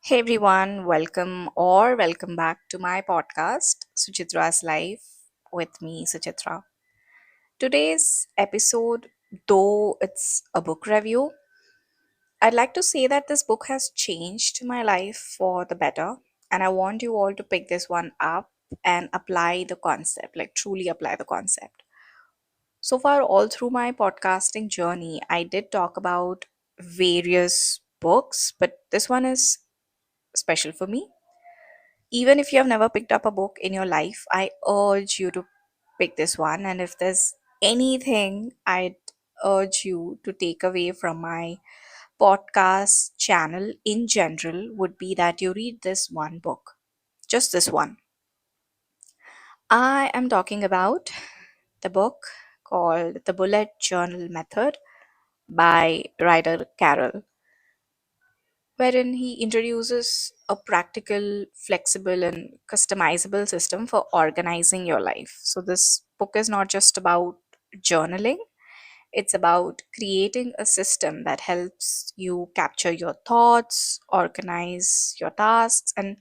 Hey everyone, welcome back to my podcast, Suchitra's Life with me, Suchitra. Today's episode, though it's a book review, I'd like to say that this book has changed my life for the better, and I want you all to pick this one up and apply the concept, like truly apply the concept. So far, all through my podcasting journey, I did talk about various books, but this one is special for me. Even if you have never picked up a book in your life, I urge you to pick this one. And if there's anything I'd urge you to take away from my podcast channel in general, would be that you read this one book. Just this one. I am talking about the book called The Bullet Journal Method by Ryder Carroll, wherein he introduces a practical, flexible, and customizable system for organizing your life. So, this book is not just about journaling, it's about creating a system that helps you capture your thoughts, organize your tasks, and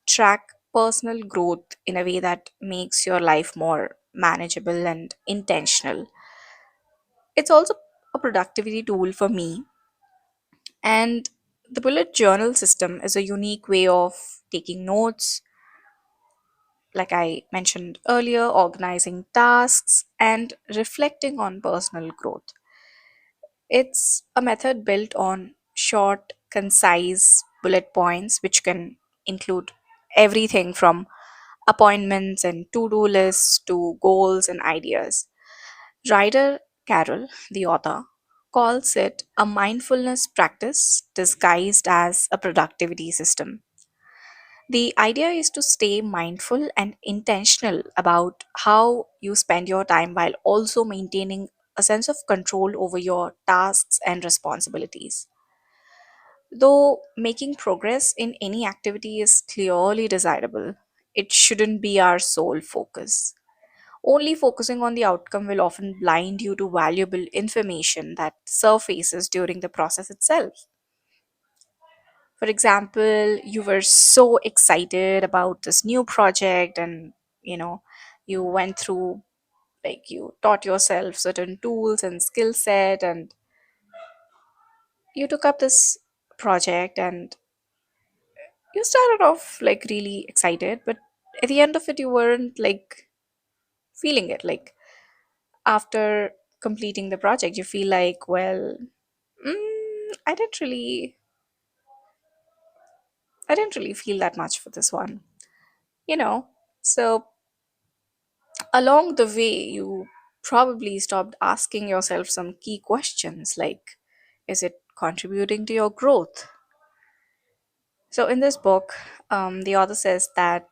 track personal growth in a way that makes your life more manageable and intentional. It's also a productivity tool for me, and the bullet journal system is a unique way of taking notes, like I mentioned earlier, organizing tasks, and reflecting on personal growth. It's a method built on short, concise bullet points, which can include everything from appointments and to do lists to goals and ideas. Ryder Carroll, the author, calls it a mindfulness practice disguised as a productivity system. The idea is to stay mindful and intentional about how you spend your time while also maintaining a sense of control over your tasks and responsibilities. Though making progress in any activity is clearly desirable, it shouldn't be our sole focus. Only focusing on the outcome will often blind you to valuable information that surfaces during the process itself. For example, you were so excited about this new project and you went through, like, you taught yourself certain tools and skill set, and you took up this project and you started off like really excited, but at the end of it you weren't like feeling it. Like, after completing the project you feel like, well, I didn't really feel that much for this one, you know. So along the way, you probably stopped asking yourself some key questions like, is it contributing to your growth? So, in this book, the author says that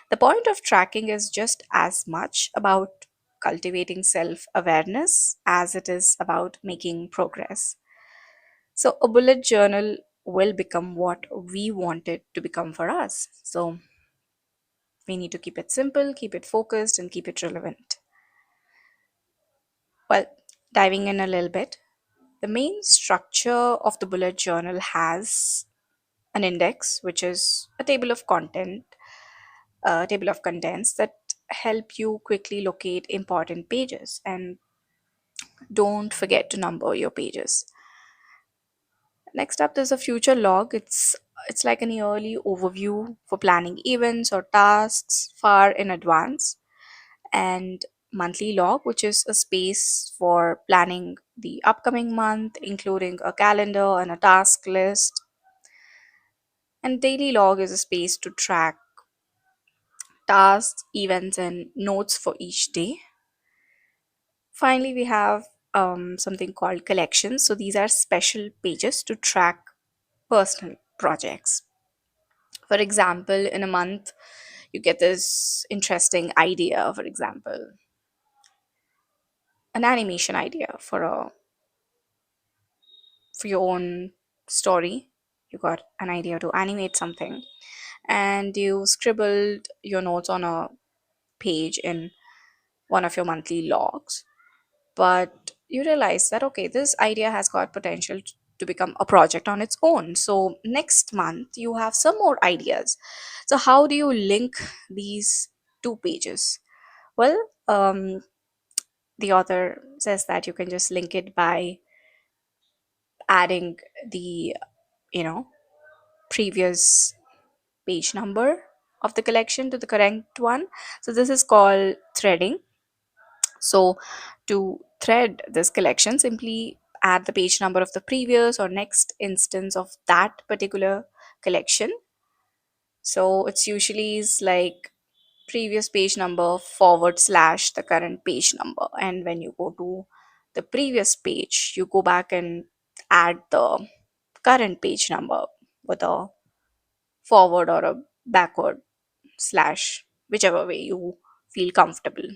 the point of tracking is just as much about cultivating self awareness as it is about making progress. So, a bullet journal will become what we want it to become for us. So, we need to keep it simple, keep it focused, and keep it relevant. Well, diving in a little bit, the main structure of the bullet journal has an index, which is a table of contents that help you quickly locate important pages. And don't forget to number your pages. Next up, there's a future log. It's like an yearly overview for planning events or tasks far in advance, and monthly log, which is a space for planning the upcoming month, including a calendar and a task list. And daily log is a space to track tasks, events, and notes for each day. Finally, we have something called collections. So these are special pages to track personal projects. For example, in a month, you get this interesting idea, for example, an animation idea for your own story. You got an idea to animate something, and you scribbled your notes on a page in one of your monthly logs. But you realize that, okay, this idea has got potential to become a project on its own. So next month you have some more ideas. So how do you link these two pages? Well, the author says that you can just link it by adding the, you know, previous page number of the collection to the correct one. So this is called threading. So to thread this collection, simply add the page number of the previous or next instance of that particular collection. So it's usually is like previous page number forward slash the current page number. And when you go to the previous page, you go back and add the current page number with a forward or a backward slash, whichever way you feel comfortable.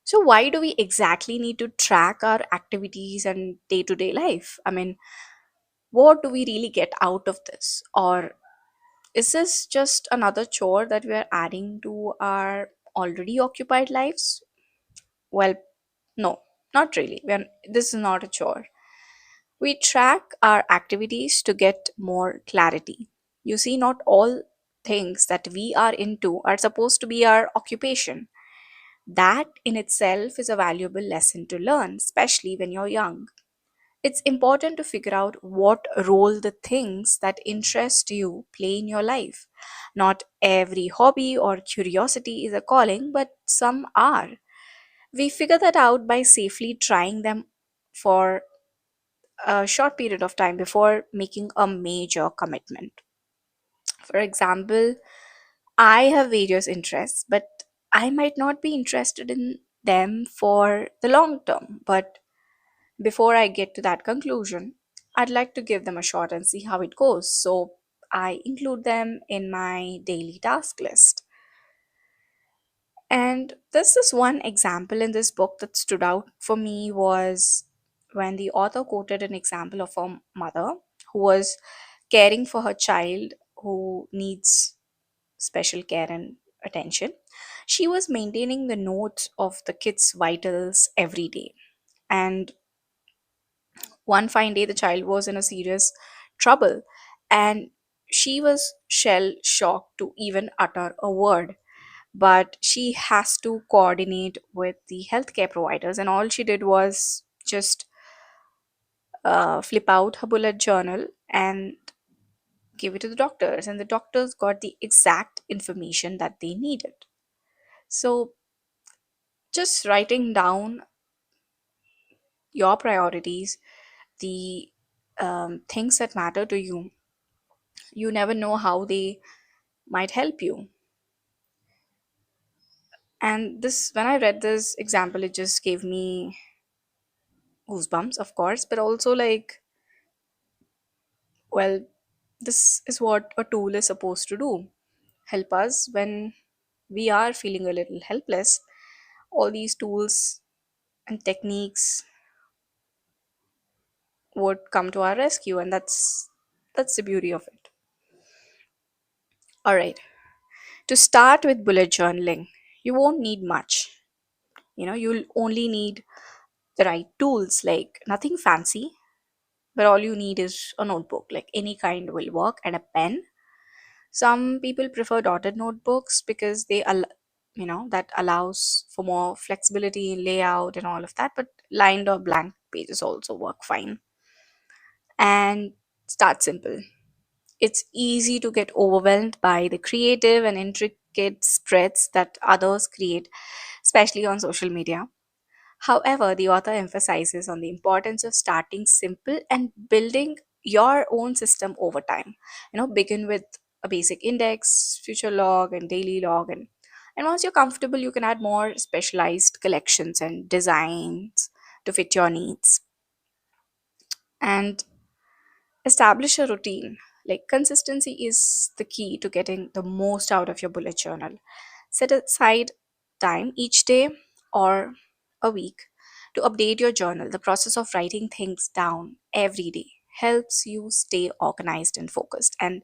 So, why do we exactly need to track our activities and day to day life? I mean, what do we really get out of this? Or is this just another chore that we are adding to our already occupied lives? Well, no, not really. This is not a chore. We track our activities to get more clarity. You see, not all things that we are into are supposed to be our occupation. That in itself is a valuable lesson to learn, especially when you're young. It's important to figure out what role the things that interest you play in your life. Not every hobby or curiosity is a calling, but some are. We figure that out by safely trying them for a short period of time before making a major commitment. For example, I have various interests, but I might not be interested in them for the long term. But before I get to that conclusion, I'd like to give them a shot and see how it goes. So I include them in my daily task list. And this is one example in this book that stood out for me was when the author quoted an example of a mother who was caring for her child who needs special care and attention. She was maintaining the notes of the kid's vitals every day. And one fine day, the child was in a serious trouble, and she was shell shocked to even utter a word. But she has to coordinate with the healthcare providers, and all she did was just flip out her bullet journal and give it to the doctors, and the doctors got the exact information that they needed. So just writing down your priorities, the things that matter to you, you never know how they might help you. And this, when I read this example, it just gave me goosebumps, of course, but also like, well, this is what a tool is supposed to do, help us when we are feeling a little helpless. All these tools and techniques would come to our rescue, and that's the beauty of it. All right, to start with bullet journaling, you won't need much. You'll only need the right tools, like nothing fancy, but all you need is a notebook, like any kind will work, and a pen. Some people prefer dotted notebooks because that allows for more flexibility in layout and all of that, but lined or blank pages also work fine. And start simple. It's easy to get overwhelmed by the creative and intricate spreads that others create, especially on social media. However, the author emphasizes on the importance of starting simple and building your own system over time. Begin with a basic index, future log, and daily log, and once you're comfortable, you can add more specialized collections and designs to fit your needs. And establish a routine. Like consistency is the key to getting the most out of your bullet journal. Set aside time each day or a week to update your journal. The process of writing things down every day helps you stay organized and focused. And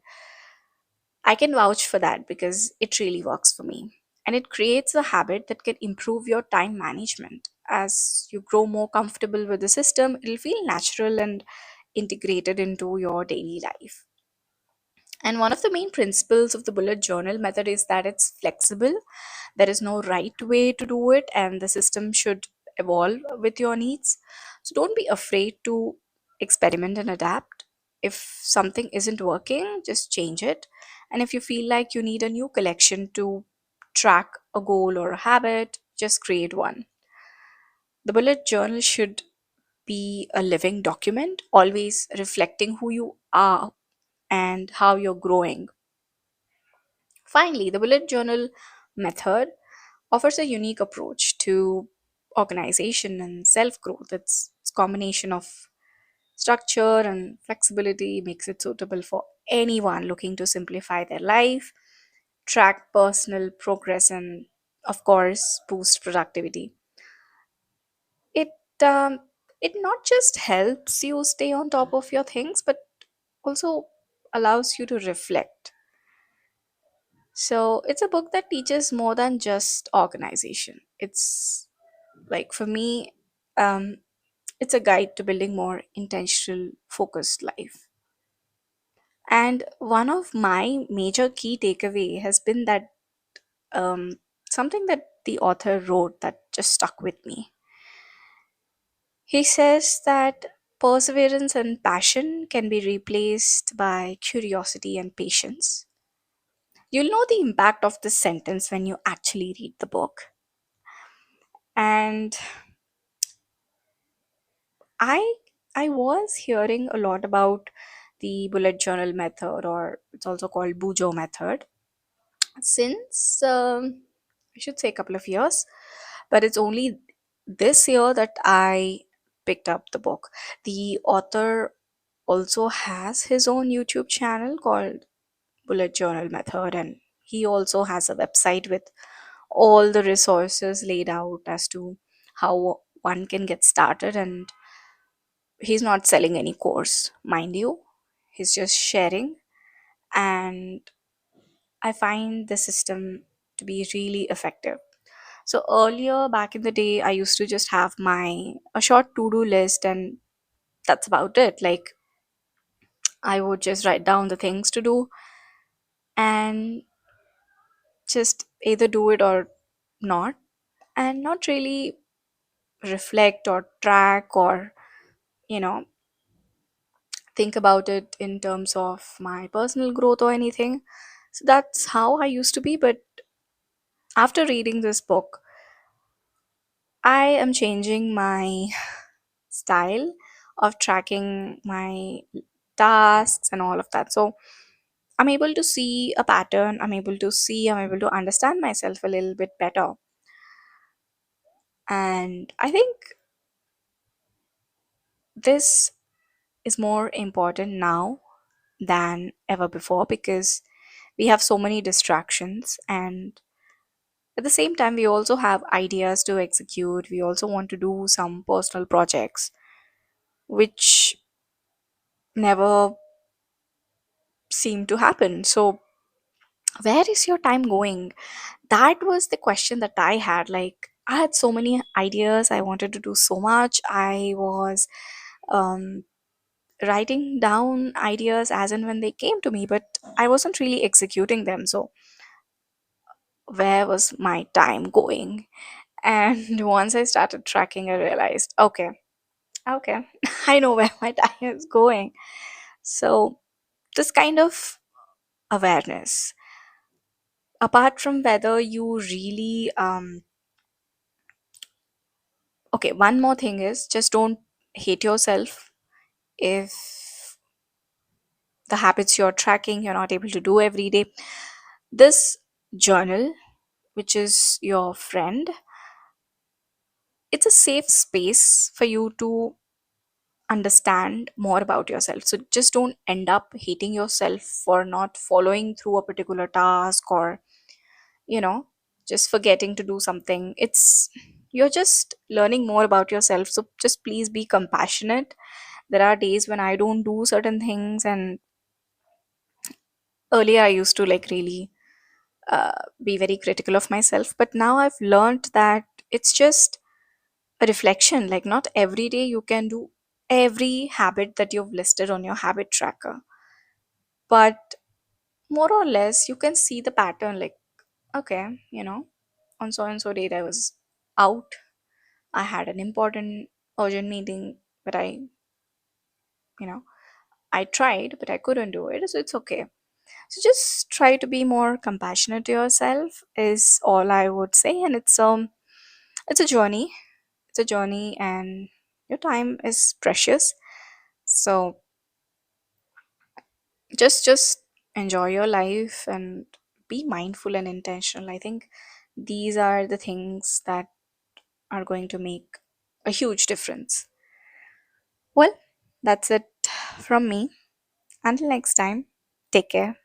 I can vouch for that because it really works for me. And it creates a habit that can improve your time management. as you grow more comfortable with the system, it'll feel natural and integrated into your daily life. And one of the main principles of the bullet journal method is that it's flexible. There is no right way to do it, and the system should evolve with your needs. So don't be afraid to experiment and adapt. If something isn't working, just change it. And if you feel like you need a new collection to track a goal or a habit, just create one. The bullet journal should be a living document, always reflecting who you are and how you're growing. Finally, the bullet journal method offers a unique approach to organization and self growth. Its combination of structure and flexibility makes it suitable for anyone looking to simplify their life, track personal progress, and of course, boost productivity. It um, it not just helps you stay on top of your things, but also allows you to reflect. So it's a book that teaches more than just organization. It's like for me, um, it's a guide to building more intentional, focused life. And one of my major key takeaway has been that something that the author wrote that just stuck with me. He says that perseverance and passion can be replaced by curiosity and patience. You'll know the impact of this sentence when you actually read the book. And I I was hearing a lot about the bullet journal method, or it's also called Bujo method, since I should say a couple of years, but it's only this year that I picked up the book. The author also has his own YouTube channel called Bullet Journal Method, and he also has a website with all the resources laid out as to how one can get started. And he's not selling any course, mind you, he's just sharing. And I find the system to be really effective. So earlier back in the day, I used to just have my a short to-do list, and that's about it. Like I would just write down the things to do and just either do it or not, and not really reflect or track or you know think about it in terms of my personal growth or anything. So that's how I used to be. But after reading this book, I am changing my style of tracking my tasks and all of that. So I'm able to see a pattern, I'm able to understand myself a little bit better. And I think this is more important now than ever before, because we have so many distractions, and at the same time we also have ideas to execute. We also want to do some personal projects which never seem to happen. So where is your time going? That was the question that I had. Like I had so many ideas, I wanted to do so much. I was um, writing down ideas as and when they came to me, but I wasn't really executing them. So where was my time going? And once I started tracking, I realized, okay, I know where my time is going. So this kind of awareness, apart from whether you really okay, one more thing is just don't hate yourself if the habits you're tracking you're not able to do every day. This journal, which is your friend, it's a safe space for you to understand more about yourself. So just don't end up hating yourself for not following through a particular task, or you know just forgetting to do something. It's You're just learning more about yourself, so just please be compassionate. There are days when I don't do certain things, and earlier I used to like really be very critical of myself, but now I've learned that it's just a reflection. Like, not every day you can do every habit that you've listed on your habit tracker, but more or less you can see the pattern. Like, okay, on so and so date I was out, I had an important urgent meeting, but you know I tried but I couldn't do it, so it's okay. So just try to be more compassionate to yourself is all I would say. And it's a journey. It's a journey, and your time is precious. So just enjoy your life and be mindful and intentional. I think these are the things that are going to make a huge difference. Well, that's it from me. Until next time, take care.